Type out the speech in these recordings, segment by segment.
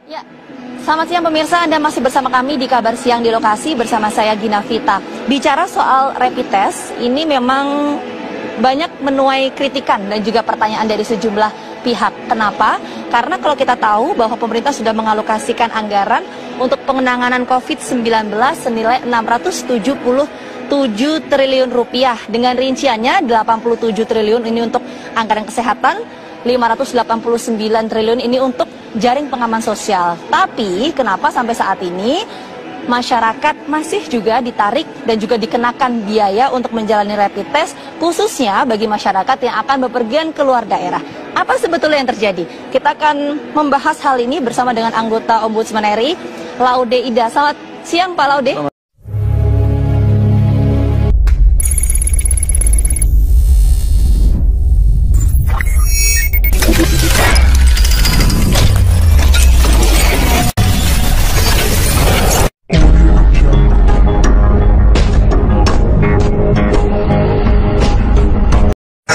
Ya, selamat siang pemirsa, Anda masih bersama kami di Kabar Siang di Lokasi bersama saya Gina Vita. Bicara soal rapid test, ini memang banyak menuai kritikan dan juga pertanyaan dari sejumlah pihak. Kenapa? Karena kalau kita tahu bahwa pemerintah sudah mengalokasikan anggaran untuk penanganan COVID-19 senilai 677 triliun rupiah. Dengan rinciannya 87 triliun ini untuk anggaran kesehatan, 589 triliun ini untuk jaring pengaman sosial. Tapi kenapa sampai saat ini masyarakat masih juga ditarik dan juga dikenakan biaya untuk menjalani rapid test, khususnya bagi masyarakat yang akan bepergian keluar daerah? Apa sebetulnya yang terjadi? Kita akan membahas hal ini bersama dengan anggota Ombudsman RI, Laude Ida. Selamat siang Pak Laude.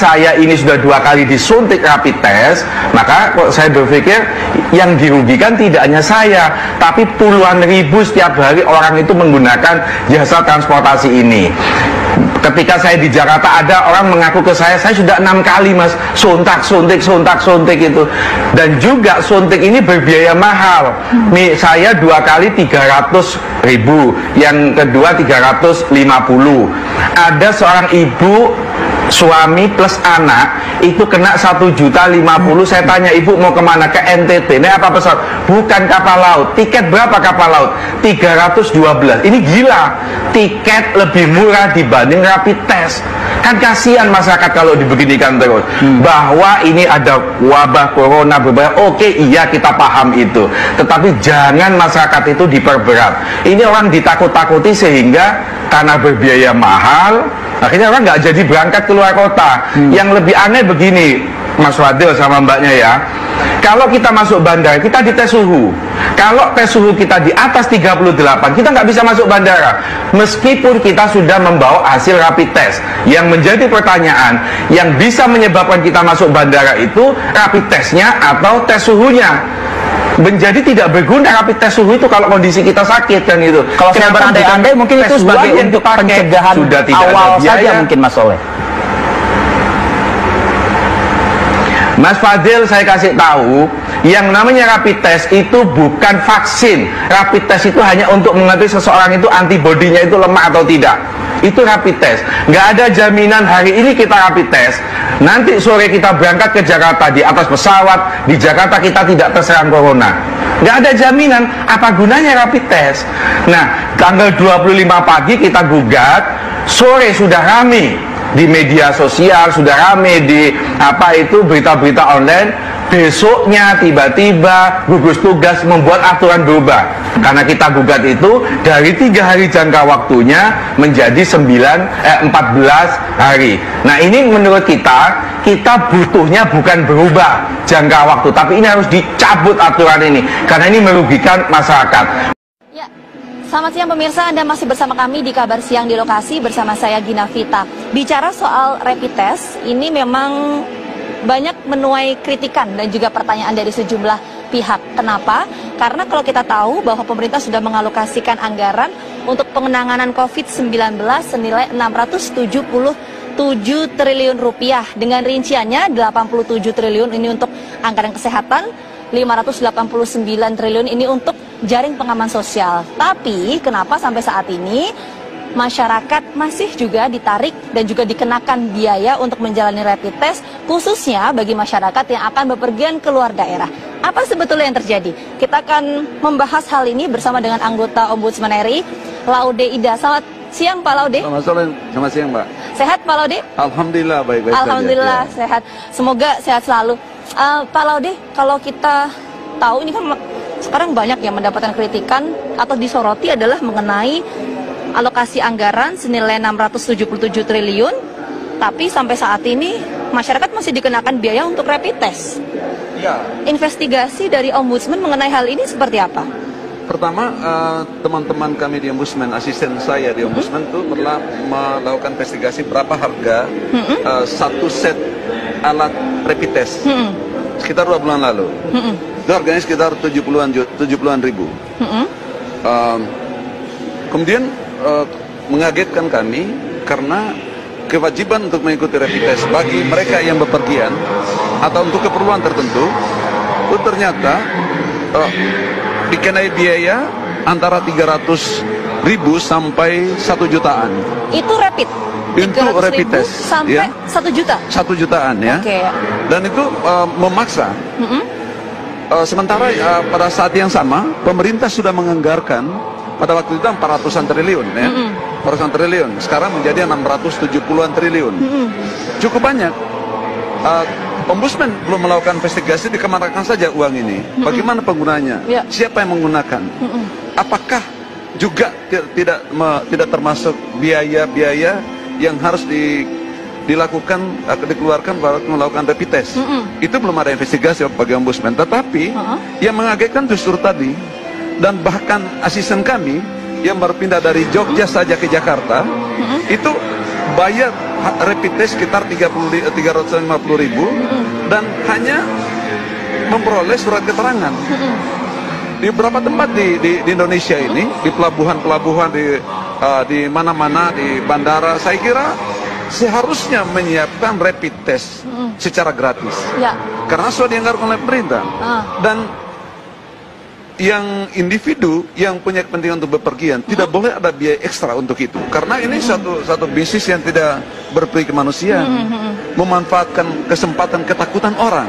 Saya ini sudah 2 kali disuntik rapid test, maka saya berpikir yang dirugikan tidak hanya saya, tapi puluhan ribu setiap hari orang itu menggunakan jasa transportasi ini. Ketika saya di Jakarta, ada orang mengaku ke saya sudah 6 kali mas suntik itu, dan juga suntik ini berbiaya mahal. Saya 2 kali 300.000, yang kedua 350. Ada seorang ibu, suami plus anak itu kena 1.050.000. Saya tanya, ibu mau kemana? Ke NTT. Ini apa pesawat? Bukan kapal laut. Tiket berapa kapal laut? 312. Ini gila. Tiket lebih murah dibanding rapid test. Kan kasihan masyarakat kalau dibeginikan terus. Bahwa ini ada wabah corona berbahaya. Oke, iya kita paham itu. Tetapi jangan masyarakat itu diperberat. Ini orang ditakut-takuti sehingga karena berbiaya mahal, akhirnya orang nggak jadi berangkat keluar kota. Yang lebih aneh begini, Mas Fadil sama mbaknya ya, kalau kita masuk bandara, kita dites suhu. Kalau tes suhu kita di atas 38, kita nggak bisa masuk bandara. Meskipun kita sudah membawa hasil rapid test. Yang menjadi pertanyaan, yang bisa menyebabkan kita masuk bandara itu rapid testnya atau tes suhunya. Menjadi tidak berguna rapid test suhu itu kalau kondisi kita sakit kan itu. Kalau saya berandai-andai mungkin itu sebagai untuk pencegahan sudah tidak awal ada biaya saja mungkin Mas Soleh. Mas Fadil, saya kasih tahu, yang namanya rapid test itu bukan vaksin. Rapid test itu hanya untuk mengetahui seseorang itu antibodinya itu lemah atau tidak. Itu rapid test. Nggak ada jaminan hari ini kita rapid test, nanti sore kita berangkat ke Jakarta di atas pesawat, di Jakarta kita tidak terserang corona. Nggak ada jaminan. Apa gunanya rapid test? Nah, tanggal 25 pagi kita gugat, sore sudah rame di media sosial, sudah rame di berita-berita online. Besoknya tiba-tiba gugus tugas membuat aturan berubah, karena kita gugat itu dari 3 hari jangka waktunya menjadi 14 hari. Nah, ini menurut kita butuhnya bukan berubah jangka waktu, tapi ini harus dicabut aturan ini, karena ini merugikan masyarakat. Ya, selamat siang pemirsa, Anda masih bersama kami di Kabar Siang di Lokasi bersama saya Gina Vita. Bicara soal rapid test, ini memang banyak menuai kritikan dan juga pertanyaan dari sejumlah pihak. Kenapa? Karena kalau kita tahu bahwa pemerintah sudah mengalokasikan anggaran untuk penanganan COVID-19 senilai 677 triliun rupiah. Dengan rinciannya 87 triliun ini untuk anggaran kesehatan, 589 triliun ini untuk jaring pengaman sosial. Tapi kenapa sampai saat ini masyarakat masih juga ditarik dan juga dikenakan biaya untuk menjalani rapid test, khususnya bagi masyarakat yang akan bepergian keluar daerah? Apa sebetulnya yang terjadi? Kita akan membahas hal ini bersama dengan anggota Ombudsman RI, Laude Ida. Selamat siang Pak Laude. Selamat siang Mbak. Sehat Pak Laude? Alhamdulillah baik-baik saja. Alhamdulillah sehat. Semoga sehat selalu. Pak Laude, kalau kita tahu ini kan sekarang banyak yang mendapatkan kritikan atau disoroti adalah mengenai alokasi anggaran senilai 677 triliun, tapi sampai saat ini masyarakat masih dikenakan biaya untuk rapid test. Ya. Investigasi dari Ombudsman mengenai hal ini seperti apa? Pertama, teman-teman kami di Ombudsman, asisten saya di Ombudsman itu telah melakukan investigasi berapa harga satu set alat rapid test. sekitar 2 bulan lalu. Itu harganya sekitar 70-an ribu. Kemudian mengagetkan kami karena kewajiban untuk mengikuti rapid test bagi mereka yang bepergian atau untuk keperluan tertentu itu ternyata dikenai biaya antara 300.000 sampai 1 jutaan. Itu rapid? Untuk rapid test sampai ya, 1 juta? 1 jutaan ya. Oke. Dan itu memaksa. Sementara pada saat yang sama pemerintah sudah menganggarkan pada waktu itu 400-an triliun ya. 400-an triliun. Sekarang menjadi 670-an triliun. Cukup banyak. Ombudsman belum melakukan investigasi, dikemanakan saja uang ini. Bagaimana penggunanya? Ya. Siapa yang menggunakan? Apakah juga tidak termasuk biaya-biaya yang harus dikeluarkan waktu melakukan rapid test? Itu belum ada investigasi bagi Ombudsman. Tetapi yang mengagetkan justru tadi, dan bahkan asisten kami yang berpindah dari Jogja saja ke Jakarta itu bayar rapid test sekitar 350.000 dan hanya memperoleh surat keterangan. Di beberapa tempat di Indonesia ini, di pelabuhan-pelabuhan, di mana-mana, di bandara, saya kira seharusnya menyiapkan rapid test secara gratis. Ya. Karena sudah dianggarkan oleh pemerintah. Dan yang individu yang punya kepentingan untuk bepergian tidak boleh ada biaya ekstra untuk itu, karena ini satu bisnis yang tidak berperi kemanusiaan, memanfaatkan kesempatan ketakutan orang,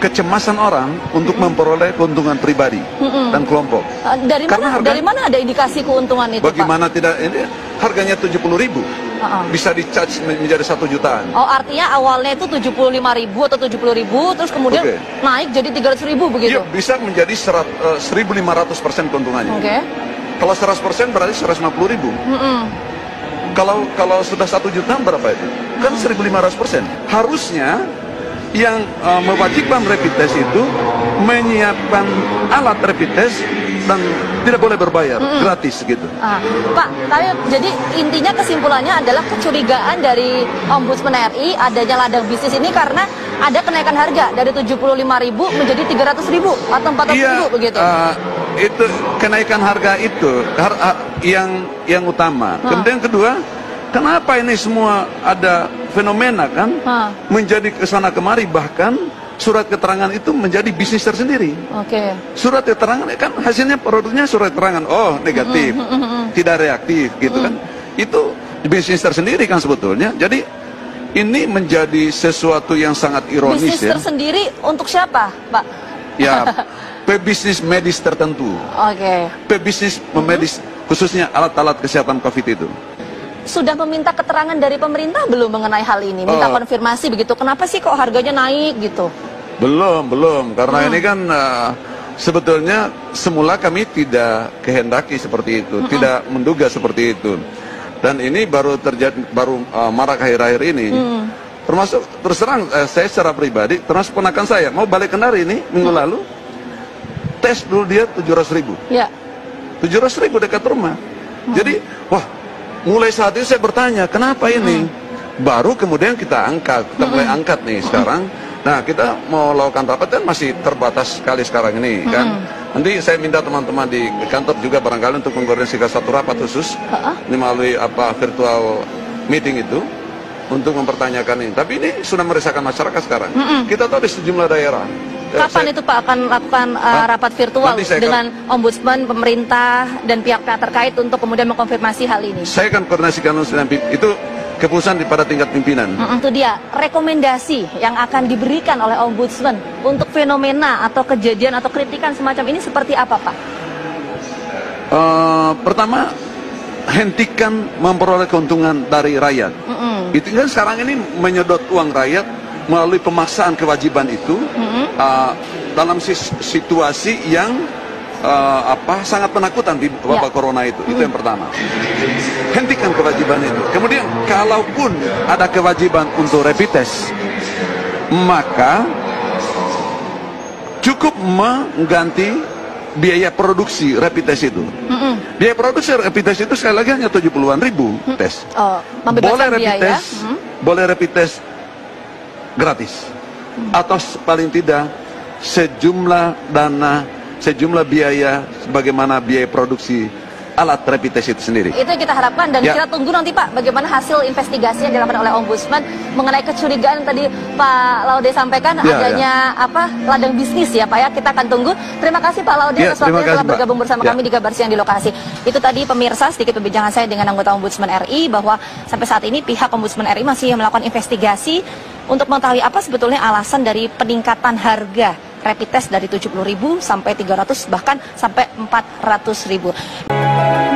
kecemasan orang untuk memperoleh keuntungan pribadi dan kelompok. Dari mana ada indikasi keuntungan itu, bagaimana Pak? Tidak, ini harganya 70.000 bisa di-charge menjadi 1 jutaan. Oh, artinya awalnya itu 75.000 atau 70.000, terus kemudian naik jadi 300.000 begitu? Iya, bisa menjadi 1.500% keuntungannya. Kalau 100% berarti 150.000. Kalau sudah 1 juta berapa itu? Kan 1.500%. Harusnya yang mewajibkan rapid test itu menyiapkan alat rapid test dan tidak boleh berbayar, gratis gitu. Pak, jadi intinya kesimpulannya adalah kecurigaan dari Ombudsman RI adanya ladang bisnis ini karena ada kenaikan harga dari 75.000 menjadi 300.000 atau 400.000 begitu. Itu kenaikan harga itu yang utama. Kemudian kedua, kenapa ini semua ada fenomena kan menjadi kesana kemari, bahkan surat keterangan itu menjadi bisnis tersendiri. Surat keterangan kan hasilnya produknya surat keterangan, oh negatif, tidak reaktif gitu kan. Itu bisnis tersendiri kan sebetulnya. Jadi ini menjadi sesuatu yang sangat ironis. Bisnis tersendiri untuk siapa, Pak? Ya, pebisnis medis tertentu. Pebisnis medis khususnya alat-alat kesehatan COVID itu. Sudah meminta keterangan dari pemerintah belum mengenai hal ini? Minta konfirmasi begitu. Kenapa sih kok harganya naik gitu? Belum. Karena ini kan sebetulnya semula kami tidak kehendaki seperti itu, tidak menduga seperti itu. Dan ini baru terjadi, marak akhir-akhir ini. Termasuk terus terang saya secara pribadi, termasuk ponakan saya mau balik Kendari ini minggu lalu, tes dulu dia 700.000. 700.000 dekat rumah. Jadi, wah. Mulai saat itu saya bertanya, kenapa ini? Baru kemudian kita mulai angkat nih sekarang. Nah, kita mau lakukan rapat kan masih terbatas sekali sekarang ini kan. Nanti saya minta teman-teman di kantor juga barangkali untuk mengkoordinasikan satu rapat khusus ini melalui virtual meeting itu untuk mempertanyakan ini. Tapi ini sudah meresahkan masyarakat sekarang. Kita tahu di sejumlah daerah. Kapan itu Pak akan melakukan rapat virtual dengan Ombudsman, pemerintah, dan pihak-pihak terkait untuk kemudian mengkonfirmasi hal ini? Saya akan koordinasikan itu keputusan pada tingkat pimpinan. Itu dia, rekomendasi yang akan diberikan oleh Ombudsman untuk fenomena atau kejadian atau kritikan semacam ini seperti apa, Pak? Pertama, hentikan memperoleh keuntungan dari rakyat. Itu kan sekarang ini menyedot uang rakyat melalui pemaksaan kewajiban itu dalam situasi yang sangat penakutkan di wabah corona itu. Itu yang pertama. Hentikan kewajiban itu. Kemudian kalaupun ada kewajiban untuk rapid test, maka cukup mengganti biaya produksi rapid test itu. Biaya produksi rapid test itu sekali lagi hanya 70-an ribu tes. Boleh rapid test, boleh rapid test gratis. atau paling tidak sejumlah dana, sejumlah biaya sebagaimana biaya produksi alat rapid test itu sendiri. Itu yang kita harapkan dan Ya. kita tunggu nanti Pak bagaimana hasil investigasi yang dilakukan oleh Ombudsman mengenai kecurigaan yang tadi Pak Laude sampaikan Ya, adanya ladang bisnis ya Pak ya. Kita akan tunggu. Terima kasih Pak Laude Ya, atas waktunya terima kasih, telah Mbak. bergabung bersama Ya. kami di Kabar Siang di lokasi. Itu tadi pemirsa sedikit perbincangan saya dengan anggota Ombudsman RI bahwa sampai saat ini pihak Ombudsman RI masih melakukan investigasi untuk mengetahui apa sebetulnya alasan dari peningkatan harga rapid test dari 70.000 sampai 300 bahkan sampai 400.000.